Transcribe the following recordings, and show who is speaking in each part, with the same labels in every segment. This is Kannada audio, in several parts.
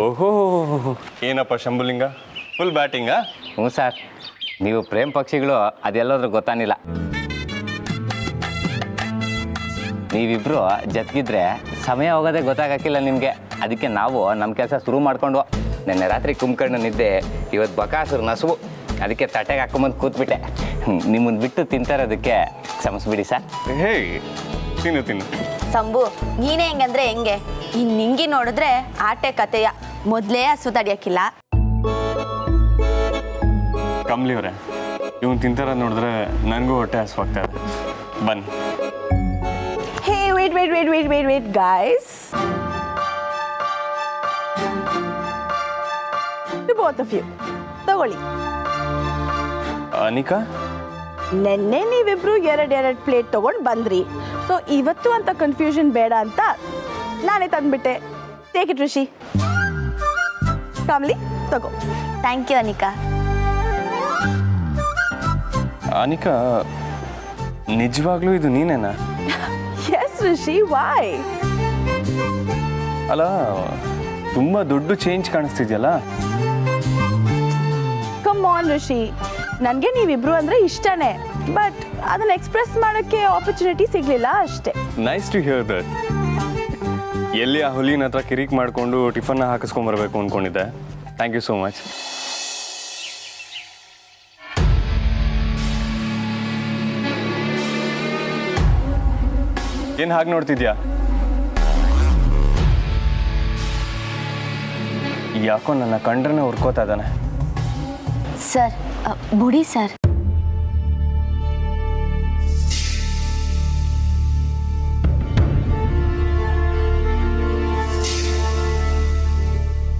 Speaker 1: ಓಹೋ, ಏನಪ್ಪ ಶಂಭುಲಿಂಗ, ಫುಲ್ ಬ್ಯಾಟಿಂಗಾ?
Speaker 2: ಹ್ಞೂ ಸರ್, ನೀವು ಪ್ರೇಮ್ ಪಕ್ಷಿಗಳು ಅದೆಲ್ಲೋದ್ರೂ ಗೊತ್ತಾನಿಲ್ಲ. ನೀವಿಬ್ರು ಜೊತೆಗಿದ್ರೆ ಸಮಯ ಹೋಗೋದೇ ಗೊತ್ತಾಗಕ್ಕಿಲ್ಲ ನಿಮಗೆ. ಅದಕ್ಕೆ ನಾವು ನಮ್ಮ ಕೆಲಸ ಶುರು ಮಾಡಿಕೊಂಡು ನಿನ್ನೆ ರಾತ್ರಿ ಕುಂಬ್ಕಂಡು ನಿದ್ದೆ, ಇವತ್ತು ಬಕಾಸುರು ನಸುವು, ಅದಕ್ಕೆ ತಟ್ಟೆಗೆ ಹಾಕೊಂಬಂದು ಕೂತ್ಬಿಟ್ಟೆ. ನಿಮ್ಮನ್ನು ಬಿಟ್ಟು ತಿಂತಾರೋದಕ್ಕೆ ಕ್ಷಮಿಸ್ಬಿಡಿ ಸರ್.
Speaker 1: ಹೇ, ತಿನ್ನು ತಿನ್ನು.
Speaker 3: ಸಂಭು, ನೀನೇ ಹೆಂಗಂದ್ರೆ ಹೆಂಗೆ? ಇನ್ನು ನಿಂಗಿ ನೋಡಿದ್ರೆ ಆಟೆ ಕತೆಯ ಮೊದಲೇ ಹಸು ತಡಿಯಕ್ಕಿಲ್ಲ.
Speaker 1: ಕಮ್ಲಿ ಅವರೇ, ಇವನು ತಿಂತಾರೋದು ನೋಡಿದ್ರೆ ನನಗೂ ಹೊಟ್ಟೆ ಹಸುವಾಗ್ತಾ ಇದೆ. ಬನ್ನಿ.
Speaker 3: ಹೇ, wait guys. Both of you ತಗೊಳ್ಳಿ.
Speaker 1: ಅನಿಕಾ,
Speaker 4: ನೆನ್ನೆ ನೀವಿಬ್ರು ಎರಡು ಪ್ಲೇಟ್ ತಗೊಂಡು ಬಂದ್ರಿ. ಸೊ ಇವತ್ತು ಅಂತ ಕನ್ಫ್ಯೂಷನ್ ಬೇಡ ಅಂತ ನಾನೇ ತಂದ್ಬಿಟ್ಟೆ. Take it Rishi. ಕಮಲಿ ತಗೋ.
Speaker 3: Thank you Anika.
Speaker 1: ಅನಿಕಾ, ನಿಜವಾಗ್ಲೂ ಇದು ನೀನೇನಾ?
Speaker 4: Yes Rishi, why?
Speaker 1: ಅಲ್ಲ, ತುಂಬ ದೊಡ್ಡ ಚೇಂಜ್ ಕಾಣಿಸ್ತಿದ್ಯಲ್ಲ.
Speaker 4: ಕಮ್ ಆನ್ ಋಷಿ, ನನಗೆ ನೀವಿಬ್ರು ಅಂದರೆ ಇಷ್ಟನೇ. ಬಟ್ ಅದನ್ನು ಎಕ್ಸ್ಪ್ರೆಸ್ ಮಾಡೋಕ್ಕೆ ಆಪರ್ಚುನಿಟಿ ಸಿಗಲಿಲ್ಲ ಅಷ್ಟೇ.
Speaker 1: Nice to hear that. ಎಲ್ಲಿ ಆ ಹುಲಿನ ಹತ್ರ ಕಿರಿಕ್ ಮಾಡಿಕೊಂಡು ಟಿಫನ್ನ ಹಾಕಿಸ್ಕೊಂಬರ್ಬೇಕು ಅಂದ್ಕೊಂಡಿದ್ದೆ. Thank you so much. ಏನು ಹಾಗೆ ನೋಡ್ತಿದ್ಯಾ? ಯಾಕೋ ನನ್ನ ಕಂಡ್ರನ್ನ ಹುರ್ಕೋತಾ ಇದ್ದಾನೆ.
Speaker 3: ಸರ್, ಬುಡಿ ಸರ್.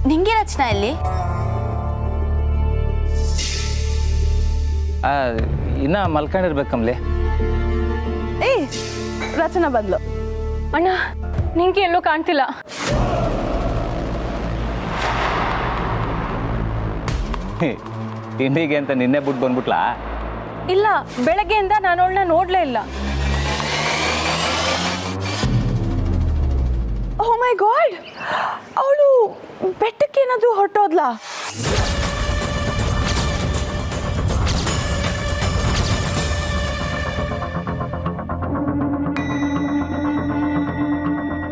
Speaker 3: ನಿಂಗೆ ರಚನಾ ಇಲ್ಲಿ?
Speaker 2: ಇನ್ನ ಮಲ್ಕೊಂಡಿರ್ಬೇಕು ಕಮ್ಲಿ.
Speaker 4: ಏ, ರಚನಾ ಬಂದ್ಲು.
Speaker 5: ಅಣ್ಣ, ನಿಂಗೆ ಎಲ್ಲೂ ಕಾಣ್ತಿಲ್ಲ.
Speaker 2: ತಿಂಡಿಗೆ ಅಂತ ನಿನ್ನೆ ಬಿಟ್ಟು ಬಂದ್ಬಿಟ್ಲಾ?
Speaker 5: ಇಲ್ಲ, ಬೆಳಗ್ಗೆಯಿಂದ ನಾನು ಅವಳನ್ನ ನೋಡ್ಲೇ ಇಲ್ಲ.
Speaker 4: ಓ ಮೈ ಗಾಡ್, ಅವಳು ಬೆಟ್ಟಕ್ಕೇನಾದ್ರು ಹೊರಟೋದ್ಲಾ?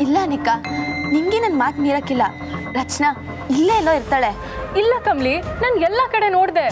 Speaker 3: ಇಲ್ಲ ಅನಿಕಾ, ನಿಂಗೆ ನನ್ನ ಮಾತು ಮೀರಕ್ಕಿಲ್ಲ. ರಚನಾ ಇಲ್ಲೇ ಎಲ್ಲೋ ಇರ್ತಾಳೆ.
Speaker 5: ಇಲ್ಲ ಕಮ್ಲಿ, ನಾನು ಎಲ್ಲ ಕಡೆ ನೋಡಿದೆ.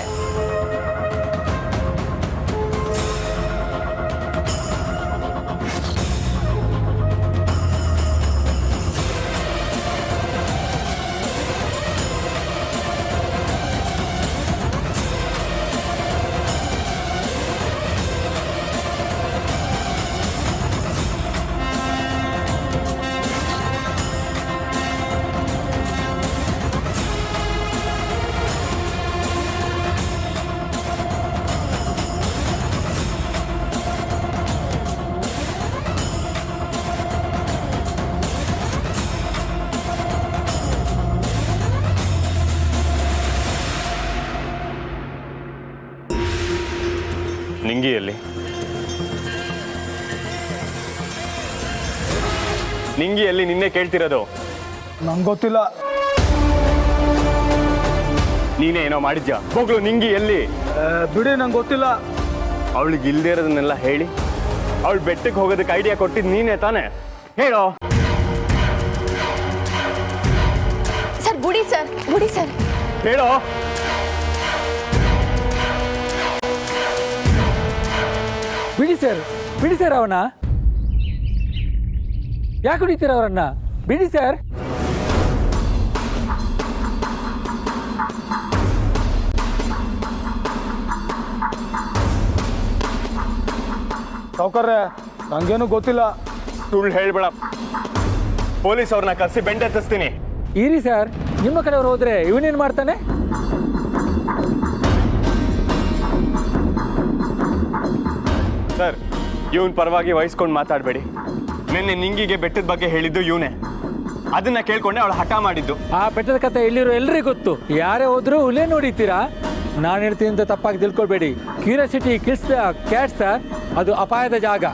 Speaker 1: ನಿಂಗಿಯಲ್ಲಿ ನಿಂಗಿಯಲ್ಲಿ ನಿನ್ನೆ ಕೇಳ್ತಿರೋದು?
Speaker 6: ನಂಗೆ ಗೊತ್ತಿಲ್ಲ.
Speaker 1: ನೀನೇ ಏನೋ ಮಾಡಿದ್ಯಾ? ಹೋಗ್ಲು, ನಿಂಗಿ ಎಲ್ಲಿ?
Speaker 6: ಬಿಡಿ, ನಂಗೆ ಗೊತ್ತಿಲ್ಲ.
Speaker 1: ಅವಳಿಗೆ ಇಲ್ದೇ ಇರೋದನ್ನೆಲ್ಲ ಹೇಳಿ ಅವಳು ಬೆಟ್ಟಕ್ಕೆ ಹೋಗೋದಕ್ಕೆ ಐಡಿಯಾ ಕೊಟ್ಟಿದ್ದು ನೀನೇ ತಾನೇ? ಹೇಳೋ.
Speaker 3: ಸರ್, ಬುಡಿ ಸರ್, ಬುಡಿ ಸರ್.
Speaker 1: ಹೇಳೋ.
Speaker 6: ಬಿಡಿ ಸರ್ ಅವನ. ಯಾಕೆ ಹೊಡಿತೀರ ಅವರನ್ನ? ಬಿಡಿ ಸರ್. ಸಾವ್ಕಾರ್ರೆ, ನಂಗೇನು ಗೊತ್ತಿಲ್ಲ.
Speaker 1: ಸುಳ್ಳು ಹೇಳ್ಬೇಡ. ಪೊಲೀಸ್ ಅವ್ರನ್ನ ಕರೆಸಿ ಬೆಂಡೆತ್ತಿಸ್ತೀನಿ.
Speaker 6: ಇರಿ ಸರ್, ನಿಮ್ಮ ಕಡೆಯವ್ರು ಹೋದ್ರೆ ಇವನೇನು ಮಾಡ್ತಾನೆ?
Speaker 1: ಸರ್, ಇವನ್ ಪರವಾಗಿ ವಹಿಸ್ಕೊಂಡು ಮಾತಾಡಬೇಡಿ. ನಿನ್ನೆ ನಿಂಗಿಗೆ ಬೆಟ್ಟದ ಬಗ್ಗೆ ಹೇಳಿದ್ದು ಇವನೇ. ಅದನ್ನ ಕೇಳ್ಕೊಂಡೆ ಅವಳು ಹಠ ಮಾಡಿದ್ದು.
Speaker 6: ಆ ಬೆಟ್ಟದ ಕತೆ ಇಲ್ಲಿರೋ ಎಲ್ರಿಗೂ ಗೊತ್ತು. ಯಾರೇ ಹೋದ್ರೂ ಹುಲೇ ನೋಡಿತೀರಾ? ನಾನು ಹೇಳ್ತೀನಿ ಅಂತ ತಪ್ಪಾಗಿ ತಿಳ್ಕೊಳ್ಬೇಡಿ. Curiosity kills the cat sir. ಅದು ಅಪಾಯದ ಜಾಗ.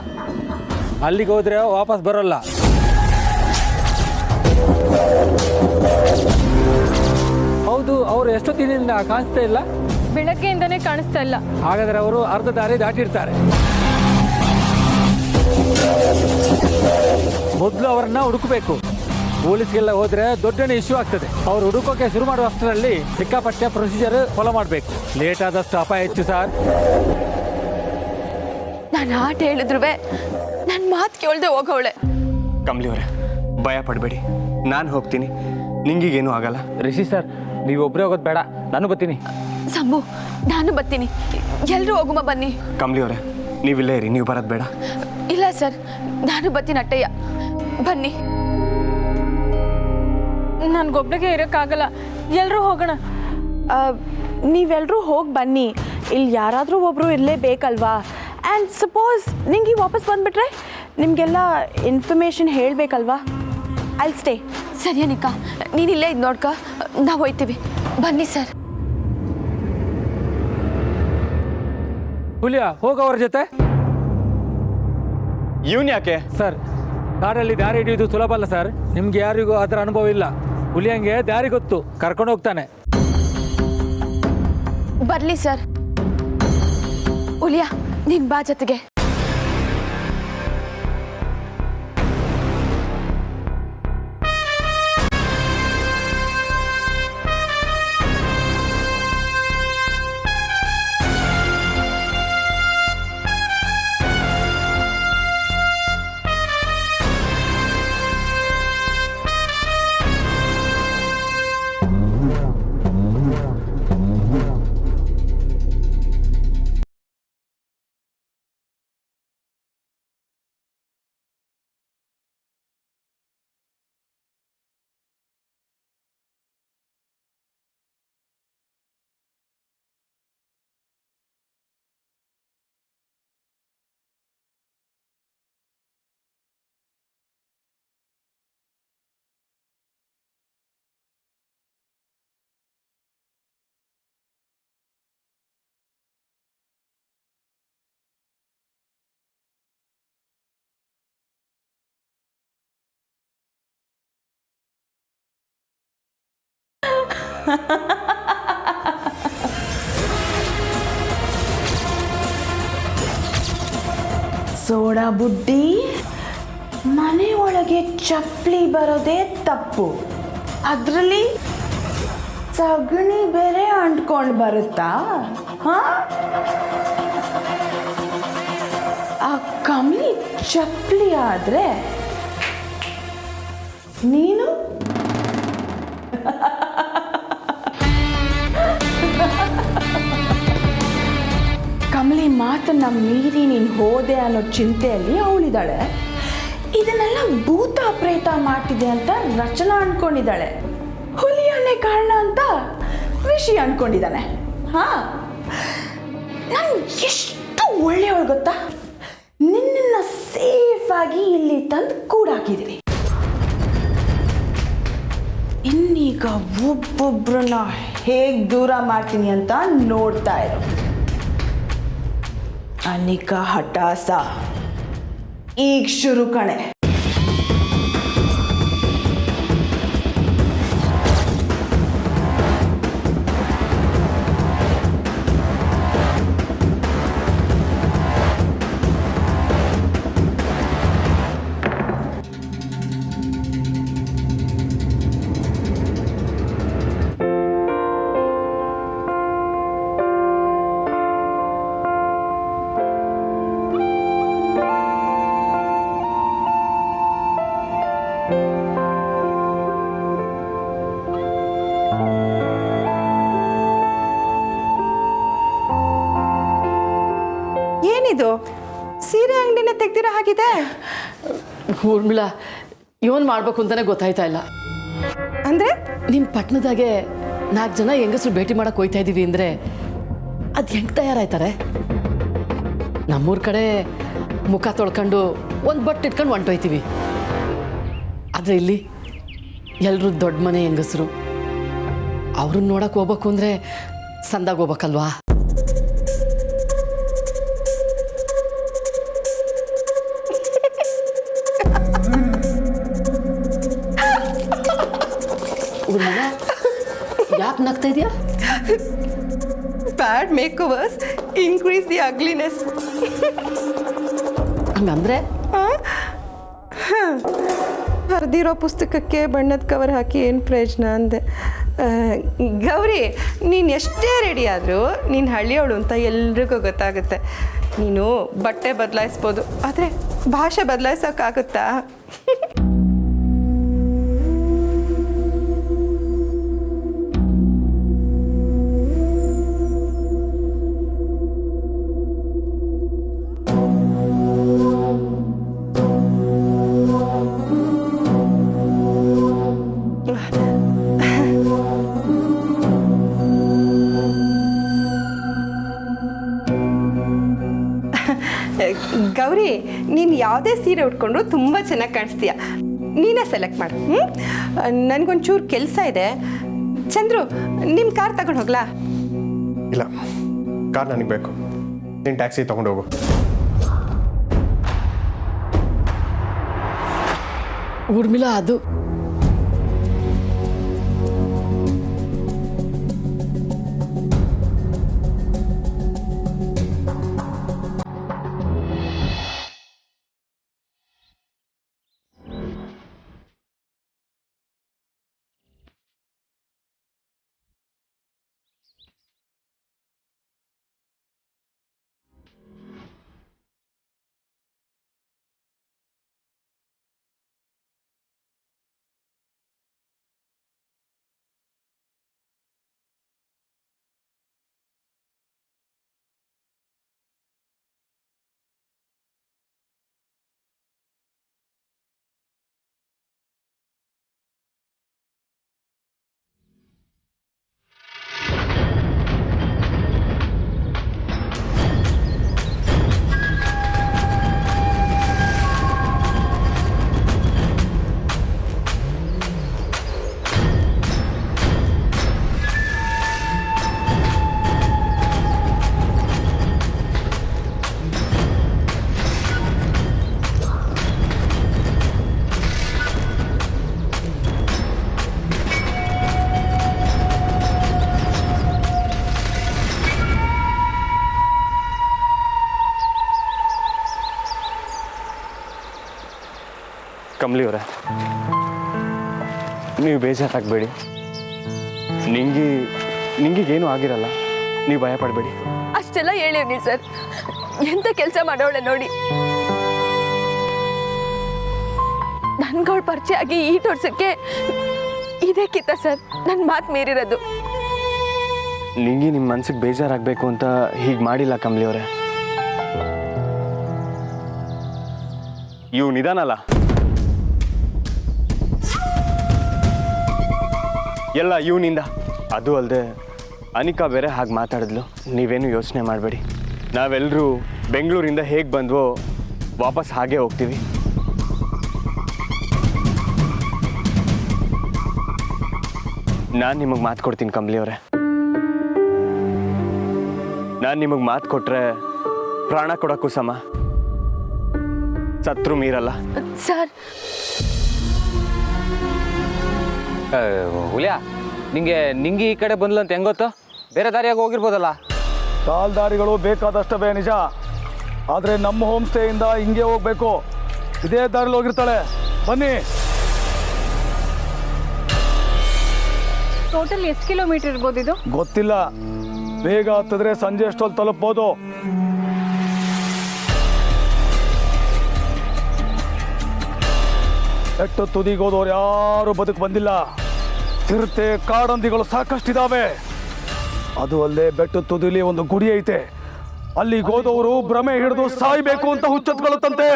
Speaker 6: ಅಲ್ಲಿಗೆ ಹೋದ್ರೆ ವಾಪಸ್ ಬರೋಲ್ಲ. ಹೌದು, ಅವರು ಎಷ್ಟೊತ್ತಿನಿಂದ ಕಾಣಿಸ್ತಾ ಇಲ್ಲ?
Speaker 5: ಬೆಳಗ್ಗೆಯಿಂದನೇ ಕಾಣಿಸ್ತಾ ಇಲ್ಲ.
Speaker 6: ಹಾಗಾದರೆ ಅವರು ಅರ್ಧ ದಾರಿ ದಾಟಿರ್ತಾರೆ. ಮೊದಲು ಅವರನ್ನ ಹುಡುಕಬೇಕು. ಪೊಲೀಸ್ಗೆಲ್ಲ ಹೋದ್ರೆ ದೊಡ್ಡನೇ ಇಶ್ಯೂ ಆಗ್ತದೆ. ಅವ್ರು ಹುಡುಕೋಕೆ ಶುರು ಮಾಡುವ ಅಷ್ಟರಲ್ಲಿ ಸಿಕ್ಕಾಪಟ್ಟೆ ಪ್ರೊಸೀಜರ್ ಫಾಲೋ ಮಾಡಬೇಕು. ಲೇಟ್ ಆದಷ್ಟು ಅಪಾಯ ಹೆಚ್ಚು ಸರ್.
Speaker 3: ನಾನು ಆಟ ಹೇಳಿದ್ರು ನನ್ನ ಮಾತು ಕೇಳ್ದೆ ಹೋಗವಳೆ.
Speaker 1: ಕಮಲಿ ಅವರೇ, ಭಯ ಪಡಬೇಡಿ, ನಾನು ಹೋಗ್ತೀನಿ, ನಿಂಗೀಗೇನು ಆಗಲ್ಲ.
Speaker 2: ರಿಷಿ ಸರ್, ನೀವೊಬ್ಬರೇ ಹೋಗೋದು ಬೇಡ, ನಾನು ಬರ್ತೀನಿ.
Speaker 3: ಸಂಭು, ನಾನು ಬರ್ತೀನಿ, ಎಲ್ಲರೂ ಹೋಗುಮ ಬನ್ನಿ.
Speaker 1: ಕಮಲಿ ಅವರೇ, ನೀವಿಲ್ಲೇ ಇರಿ, ನೀವು ಬರೋದು ಬೇಡ.
Speaker 3: ಇಲ್ಲ ಸರ್, ನಾನು ಬರ್ತೀನಿ ಅಟ್ಟಯ್ಯ, ಬನ್ನಿ.
Speaker 5: ನನ್ಗೊಬ್ಳಿಗೆ ಇರೋಕ್ಕಾಗಲ್ಲ, ಎಲ್ಲರೂ ಹೋಗೋಣ.
Speaker 4: ನೀವೆಲ್ಲರೂ ಹೋಗಿ ಬನ್ನಿ. ಇಲ್ಲಿ ಯಾರಾದರೂ ಒಬ್ಬರು ಇರಲೇಬೇಕಲ್ವಾ? ಆ್ಯಂಡ್ ಸಪೋಸ್ ನಿಂಗೆ ವಾಪಸ್ ಬಂದುಬಿಟ್ರೆ ನಿಮಗೆಲ್ಲ ಇನ್ಫಾರ್ಮೇಷನ್ ಹೇಳಬೇಕಲ್ವಾ? I stay.
Speaker 3: ಸರಿ ಅನಿಕಾ, ನೀನು ಇಲ್ಲೇ ಇದು ನೋಡ್ಕ, ನಾವು ಹೋಯ್ತೀವಿ. ಬನ್ನಿ ಸರ್.
Speaker 6: ಹುಲಿಯಾ, ಹೋಗೋವ್ರ ಜೊತೆ.
Speaker 1: ಇವನ್ ಯಾಕೆ?
Speaker 6: ಸರ್, ಕಾರಲ್ಲಿ ದಾರಿ ಹಿಡಿಯೋದು ಸುಲಭ ಅಲ್ಲ ಸರ್. ನಿಮ್ಗೆ ಯಾರಿಗೂ ಅದರ ಅನುಭವ ಇಲ್ಲ. ಹುಲಿಯಂಗೆ ದಾರಿ ಗೊತ್ತು, ಕರ್ಕೊಂಡು ಹೋಗ್ತಾನೆ.
Speaker 3: ಬರಲಿ ಸರ್. ಉಲಿಯಾ, ನೀನು ಬಾ ಜೊತೆಗೆ.
Speaker 4: ಸೋಡಾ ಬುಡ್ಡಿ, ಮನೆ ಒಳಗೆ ಚಪ್ಪಲಿ ಬರೋದೇ ತಪ್ಪು, ಅದರಲ್ಲಿ ಸಗಣಿ ಬೇರೆ ಅಂಟ್ಕೊಂಡು ಬರುತ್ತಾ? ಆ ಕಮಲಿ ಚಪ್ಪಲಿ ಆದ್ರೆ ನೀನು ಕಮಲಿ ಮಾತನ್ನ ಮೀರಿ ನೀನು ಹೋದೆ ಅನ್ನೋ ಚಿಂತೆಯಲ್ಲಿ ಅವಳಿದ್ದಾಳೆ. ಇದನ್ನೆಲ್ಲ ಭೂತ ಪ್ರೇತ ಮಾಡ್ತಿದೆ ಅಂತ ರಚನಾ ಅನ್ಕೊಂಡಿದ್ದಾಳೆ. ಹುಲಿಯನ್ನೇ ಕಾರಣ ಅಂತ ರಿಷಿ ಅನ್ಕೊಂಡಿದ್ದಾನೆ. ನಾನು ಎಷ್ಟು ಒಳ್ಳೆಯವಳು ಗೊತ್ತಾ? ನಿನ್ನನ್ನು ಸೇಫಾಗಿ ಇಲ್ಲಿ ತಂದು ಕೂಡಾಕಿದ್ದೀನಿ. ಇನ್ನೀಗ ಒಬ್ಬೊಬ್ಬರನ್ನ ಹೇಗೆ ದೂರ ಮಾಡ್ತೀನಿ ಅಂತ ನೋಡ್ತಾ ಇರು. ಅನಿಕಾ ಹಠಾಸ ಈಗ ಶುರು ಕಣೆ.
Speaker 7: ಏನಿದು ಸೀರೆ ಅಂಗಡಿನ ತೆಗ್ದಿರೋ ಹಾಗಿದೆ?
Speaker 8: ಊರ್ಮಿಳಾ, ಇವನ್ ಮಾಡ್ಬೇಕು ಅಂತಾನೆ ಗೊತ್ತಾಯ್ತಾ ಇಲ್ಲ.
Speaker 7: ಅಂದ್ರೆ
Speaker 8: ನಿಮ್ ಪಟ್ಟಣದಾಗೆ 4 ಜನ ಹೆಂಗಸರು ಭೇಟಿ ಮಾಡಕ್ ಹೋಯ್ತಾ ಇದೀವಿ ಅಂದ್ರೆ ಅದ್ ಹೆಂಗ್ ತಯಾರಾಯ್ತಾರೆ? ನಮ್ಮೂರ್ ಕಡೆ ಮುಖ ತೊಳ್ಕೊಂಡು ಒಂದು ಬಟ್ಟೆ ಇಟ್ಕೊಂಡು ಹೊಂಟೋಯ್ತೀವಿ. ಆದ್ರೆ ಇಲ್ಲಿ ಎಲ್ರು ದೊಡ್ಡ ಮನೆ ಹೆಂಗಸರು. ಅವ್ರನ್ನ ನೋಡಕ್ ಹೋಗ್ಬೇಕು ಅಂದ್ರೆ ಸಂದಾಗ ಹೋಗ್ಬೇಕಲ್ವಾ? ಯಾಕೆ ನಗ್ತಾ ಇದೆಯಾ?
Speaker 7: ಬ್ಯಾಡ್ ಮೇಕರ್ಸ್ ಇನ್ಕ್ರೀಸ್ ದಿ ಅಗ್ಲಿನೆಸ್.
Speaker 8: ಹಂಗಂದ್ರೆ
Speaker 7: ಹರಿದಿರೋ ಪುಸ್ತಕಕ್ಕೆ ಬಣ್ಣದ ಕವರ್ ಹಾಕಿ ಏನು ಪ್ರಯೋಜನ ಅಂದೆ. ಗೌರಿ, ನೀನು ಎಷ್ಟೇ ರೆಡಿ ಆದರೂ ನೀನು ಹಳ್ಳಿಯವಳು ಅಂತ ಎಲ್ರಿಗೂ ಗೊತ್ತಾಗುತ್ತೆ. ನೀನು ಬಟ್ಟೆ ಬದಲಾಯಿಸ್ಬೋದು, ಆದರೆ ಭಾಷೆ ಬದಲಾಯಿಸೋಕ್ಕಾಗುತ್ತಾ? ಗೌರಿ, ನೀನು ಯಾವುದೇ ಸೀರೆ ಉಟ್ಕೊಂಡ್ರು ತುಂಬ ಚೆನ್ನಾಗಿ ಕಾಣಿಸ್ತೀಯ. ನೀನೇ ಸೆಲೆಕ್ಟ್ ಮಾಡು. ನನಗೊಂಚೂರು ಕೆಲಸ ಇದೆ. ಚಂದ್ರು, ನಿಮ್ಮ ಕಾರ್ ತಗೊಂಡು ಹೋಗ್ಲಾ?
Speaker 9: ಇಲ್ಲ, ಕಾರ್ ನನಗೆ ಬೇಕು. ನೀನು ಟ್ಯಾಕ್ಸಿ ತಗೊಂಡು ಹೋಗು.
Speaker 8: ಊರ್ಮಿಳಾ, ಅದು
Speaker 1: ಕಮಲಿ ಅವರೇ, ನೀವು ಬೇಜಾರಾಗಬೇಡಿ. ನಿಂಗೇನು ಆಗಿರಲ್ಲ, ನೀವು ಭಯ ಪಡಬೇಡಿ.
Speaker 5: ಅಷ್ಟೆಲ್ಲ ಹೇಳಿವ್ನಿ ಸರ್, ಎಂತ ಕೆಲಸ ಮಾಡೋಳೆ ನೋಡಿ. ನನ್ಗಳ ಪರಿಚಯ ಆಗಿ ಈ ವರ್ಷಕ್ಕೆ ಇದಕ್ಕಿಂತ ಸರ್ ನನ್ನ ಮಾತು ಮೀರಿರೋದು.
Speaker 1: ನಿಮ್ಮ ಮನ್ಸಿಗೆ ಬೇಜಾರಾಗಬೇಕು ಅಂತ ಹೀಗೆ ಮಾಡಿಲ್ಲ ಕಮಲಿ ಅವರೇ. ಇವು ನಿಧಾನಲ್ಲ, ಎಲ್ಲ ಇವನಿಂದ. ಅದು ಅಲ್ಲದೆ ಅನಿಕಾ ಬೇರೆ ಹಾಗೆ ಮಾತಾಡಿದ್ಲು. ನೀವೇನು ಯೋಚನೆ ಮಾಡಬೇಡಿ. ನಾವೆಲ್ಲರೂ ಬೆಂಗಳೂರಿಂದ ಹೇಗೆ ಬಂದ್ವೋ ವಾಪಸ್ ಹಾಗೆ ಹೋಗ್ತೀವಿ. ನಾನು ನಿಮಗೆ ಮಾತು ಕೊಡ್ತೀನಿ ಕಮಲಿ ಅವರೇ. ನಾನು ನಿಮಗೆ ಮಾತು ಕೊಟ್ಟರೆ ಪ್ರಾಣ ಕೊಡೋಕ್ಕೂ ಸಮ, ಸತ್ರು ಮೀರಲ್ಲ.
Speaker 5: ಸರ್,
Speaker 2: ಹುಲಿಯಾ, ನಿಂಗೆ ಈ ಕಡೆ ಬಂದ್ಲು ಅಂತ ಹೆಂಗ್ ಗೊತ್ತು? ಬೇರೆ ದಾರಿಯಾಗಿ ಹೋಗಿರ್ಬೋದಲ್ಲ?
Speaker 10: ಕಾಲ್ದಾರಿಗಳು ಬೇಕಾದಷ್ಟವೇ ನಿಜ, ಆದರೆ ನಮ್ಮ ಹೋಮ್ ಸ್ಟೇಯಿಂದ ಹಿಂಗೆ ಹೋಗ್ಬೇಕು. ಇದೇ ದಾರಿಲಿ ಹೋಗಿರ್ತಾಳೆ. ಬನ್ನಿ.
Speaker 5: ಟೋಟಲ್ ಎಷ್ಟು ಕಿಲೋಮೀಟರ್ ಇರ್ಬೋದು ಇದು?
Speaker 10: ಗೊತ್ತಿಲ್ಲ, ಬೇಗ ಹತ್ತಿದ್ರೆ ಸಂಜೆ ಅಷ್ಟೊಲ್ಲಿ ತಲುಪ್ಬೋದು. ಬೆಟ್ಟ ತುದಿಗೋದವ್ರು ಯಾರು ಬದುಕು ಬಂದಿಲ್ಲ. ಚಿರತೆ ಕಾಡಂದಿಗಳು ಸಾಕಷ್ಟಿದಾವೆ. ಅದು ಅಲ್ಲೇ ಬೆಟ್ಟ ತುದಿಲಿ ಒಂದು ಗುಡಿ ಐತೆ. ಅಲ್ಲಿಗೆ ಹೋದವರು ಭ್ರಮೆ ಹಿಡಿದು ಸಾಯ್ಬೇಕು ಅಂತ ಹುಚ್ಚತ್ಕೊಳ್ಳುತ್ತಂತೆ.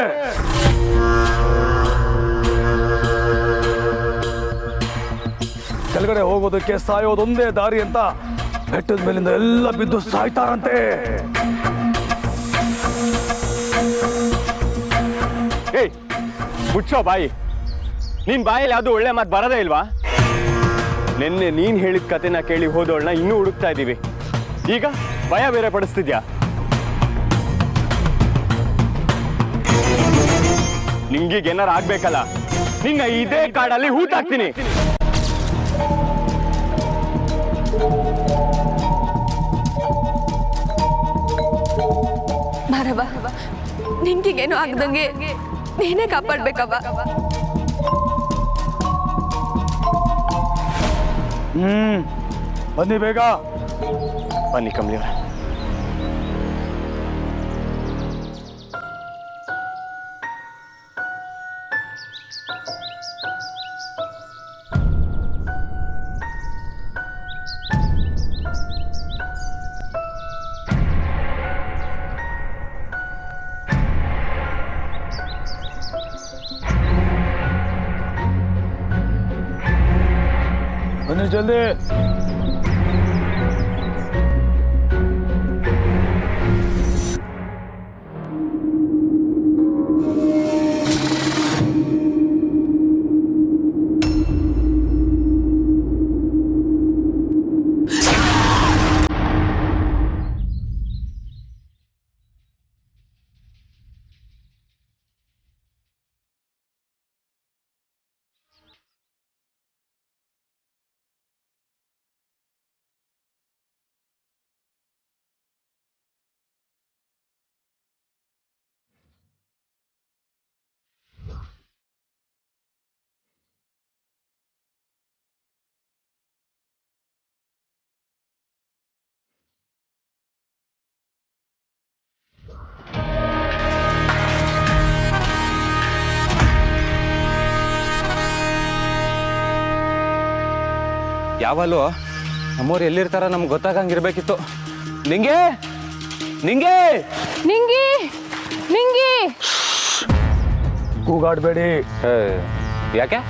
Speaker 10: ಕೆಳಗಡೆ ಹೋಗೋದಕ್ಕೆ ಸಾಯೋದೊಂದೇ ದಾರಿ ಅಂತ ಬೆಟ್ಟದ ಮೇಲಿಂದ ಎಲ್ಲ ಬಿದ್ದು ಸಾಯ್ತಾರಂತೆ.
Speaker 1: ಏಯ್, ಮುಚ್ಚೋ ಬಾಯಿ. ನಿನ್ ಬಾಯಲ್ಲಿ ಯಾವುದು ಒಳ್ಳೆ ಮಾತು ಬರೋದೇ ಇಲ್ವಾ? ನಿನ್ನೆ ನೀನ್ ಹೇಳಿದ ಕತೆನ ಕೇಳಿ ಹೋದವಳನ್ನ ಇನ್ನೂ ಹುಡುಕ್ತಾ ಇದ್ದೀವಿ. ಈಗ ಭಯ ಬೇರೆ ಪಡಿಸ್ತಿದ್ಯಾ? ನಿಂಗೀಗ ಏನಾರು ಆಗ್ಬೇಕಲ್ಲ, ನಿನ್ನ ಇದೇ ಕಾಡಲ್ಲಿ ಹೂತಾಕ್ತೀನಿ.
Speaker 5: ಅವ್ವ ನಿಂಗಿಗೇನು ಆಗ್ದಂಗೆ ನೀನೇ ಕಾಪಾಡ್ಬೇಕವ್ವ.
Speaker 10: ಬನ್ನಿ ಬೇಗ.
Speaker 1: ಬನ್ನಿ ಕಮಲಿಯವರೇ.
Speaker 10: ಬನ್ನಿ ಜಲ್ದಿ.
Speaker 2: ಯಾವಲ್ಲೂ ನಮ್ಮವ್ರು ಎಲ್ಲಿರ್ತಾರ ನಮ್ಗೆ ಗೊತ್ತಾಗಂಗಿರ್ಬೇಕಿತ್ತು. ನಿಂಗೆ ನಿಂಗೆ
Speaker 5: ನಿಂಗಿ ನಿಂಗಿ
Speaker 10: ಕೂಗಾಡ್ಬೇಡಿ.
Speaker 2: ಯಾಕೆ?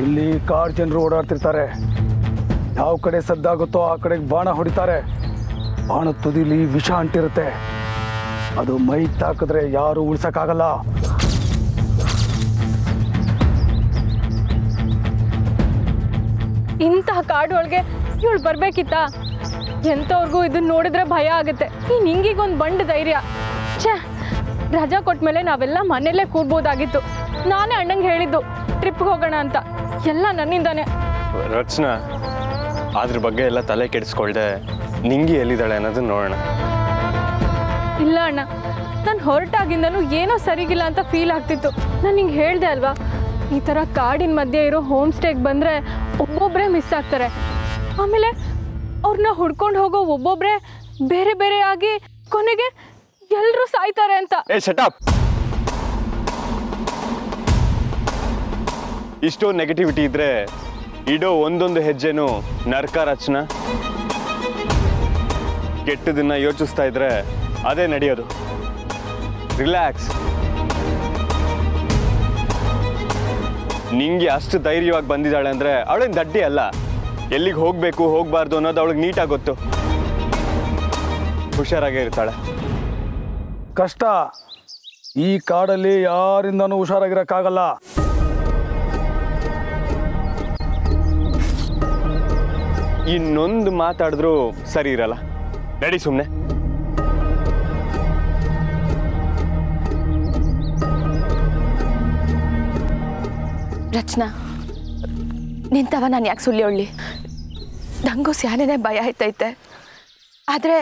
Speaker 10: ಇಲ್ಲಿ ಕಾಡ್ ಜನರು ಓಡಾಡ್ತಿರ್ತಾರೆ. ಯಾವ ಕಡೆ ಸದ್ದಾಗುತ್ತೋ ಆ ಕಡೆಗೆ ಬಾಣ ಹೊಡಿತಾರೆ. ಬಾಣದ ತುದಿಲಿ ವಿಷ ಅಂಟಿರುತ್ತೆ. ಅದು ಮೈ ತಾಕಿದ್ರೆ ಯಾರು ಉಳ್ಸಕ್ಕಾಗಲ್ಲ.
Speaker 5: ಇಂತಹ ಕಾಡು ಒಳಗೆ ಇವಳು ಬರ್ಬೇಕಿತ್ತ? ಎಂಥವ್ರಿಗೂ ಇದನ್ನ ನೋಡಿದ್ರೆ ಭಯ ಆಗುತ್ತೆ. ಈ ನಿಂಗಿಗೊಂದು ಬಂಡ ಧೈರ್ಯ. ಛೇ, ರಜಾ ಕೊಟ್ಮೇಲೆ ನಾವೆಲ್ಲ ಮನೆಯಲ್ಲೇ ಕೂರ್ಬೋದಾಗಿತ್ತು. ನಾನೇ ಅಣ್ಣಂಗೆ ಹೇಳಿದ್ದು ಟ್ರಿಪ್ಗೆ ಹೋಗೋಣ ಅಂತ. ಎಲ್ಲ ನನ್ನಿಂದಾನೆ.
Speaker 1: ರಚನಾ, ಅದ್ರ ಬಗ್ಗೆ ಎಲ್ಲ ತಲೆ ಕೆಡಿಸ್ಕೊಳ್ದೆ ನಿಂಗಿ ಎಲ್ಲಿದ್ದಾಳೆ ಅನ್ನೋದನ್ನ ನೋಡೋಣ.
Speaker 5: ಇಲ್ಲ ಅಣ್ಣ, ನಾನು ಹೊರಟಾಗಿಂದನೂ ಏನೋ ಸರಿಗಿಲ್ಲ ಅಂತ ಫೀಲ್ ಆಗ್ತಿತ್ತು. ನಾನು ಹಿಂಗೆ ಹೇಳಿದೆ ಅಲ್ವಾ, ಈ ಥರ ಕಾಡಿನ ಮಧ್ಯೆ ಇರೋ ಹೋಮ್ ಸ್ಟೇಗೆ ಬಂದರೆ ಒಬ್ಬೊಬ್ಬರೇ ಮಿಸ್ ಆಗ್ತಾರೆ. ಆಮೇಲೆ ಅವ್ರನ್ನ ಹುಡ್ಕೊಂಡು ಹೋಗೋ ಒಬ್ಬೊಬ್ಬರೇ ಬೇರೆ ಬೇರೆ ಆಗಿ ಕೊನೆಗೆ ಎಲ್ಲರೂ ಸಾಯ್ತಾರೆ ಅಂತ.
Speaker 1: ಶಟಪ್. ಇಷ್ಟೋ ನೆಗೆಟಿವಿಟಿ ಇದ್ರೆ ಇಡೋ ಒಂದೊಂದು ಹೆಜ್ಜೆನೂ ನರ್ಕ ರಚನಾ. ಕೆಟ್ಟದನ್ನ ಯೋಚಿಸ್ತಾ ಇದ್ರೆ ಅದೇ ನಡೆಯೋದು. ರಿಲ್ಯಾಕ್ಸ್. ನಿಂಗೆ ಅಷ್ಟು ಧೈರ್ಯವಾಗಿ ಬಂದಿದ್ದಾಳೆ ಅಂದ್ರೆ ಅವಳೇನು ದಡ್ಡಿ ಅಲ್ಲ. ಎಲ್ಲಿಗೆ ಹೋಗ್ಬೇಕು ಹೋಗ್ಬಾರ್ದು ಅನ್ನೋದು ಅವಳಿಗೆ ನೀಟಾಗಿ ಗೊತ್ತು. ಹುಷಾರಾಗೇ ಇರ್ತಾಳೆ.
Speaker 10: ಕಷ್ಟ. ಈ ಕಾಡಲ್ಲಿ ಯಾರಿಂದನೂ ಹುಷಾರಾಗಿರಕ್ಕಾಗಲ್ಲ.
Speaker 1: ಇನ್ನೊಂದು ಮಾತಾಡಿದ್ರು ಸರಿ ಇರಲ್ಲ. ನಡಿ ಸುಮ್ಮನೆ.
Speaker 5: ರಚನಾ, ನಿಂತವ ನಾನು ಯಾಕೆ ಸುಳ್ಳಿ ಹೇಳಲಿ? ನನಗೂ ಸ್ಯಾನೇನೆ ಭಯ ಆಯ್ತೈತೆ. ಆದರೆ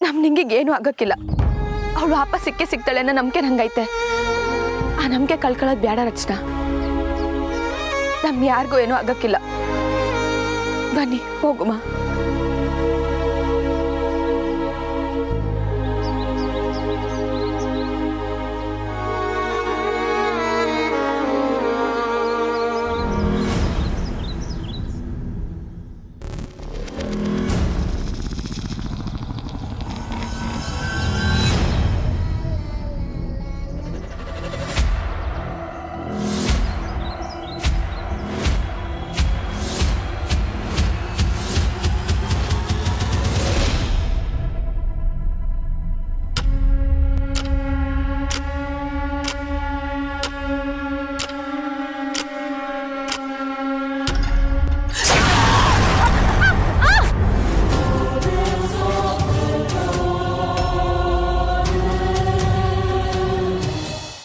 Speaker 5: ನಮ್ಮ ನಿಂಗಿಗೇನು ಆಗೋಕ್ಕಿಲ್ಲ. ಅವಳು ವಾಪಸ್ ಸಿಗ್ತಾಳೆ ಅನ್ನೋ ನಂಬಿಕೆ ನಂಗೈತೆ. ಆ ನಂಬಿಕೆ ಕಳ್ಕೊಳ್ಳೋದು ಬೇಡ ರಚನಾ. ನಮ್ಮ ಯಾರಿಗೂ ಏನೂ ಆಗೋಕ್ಕಿಲ್ಲ. ಬನ್ನಿ ಹೋಗುಮ.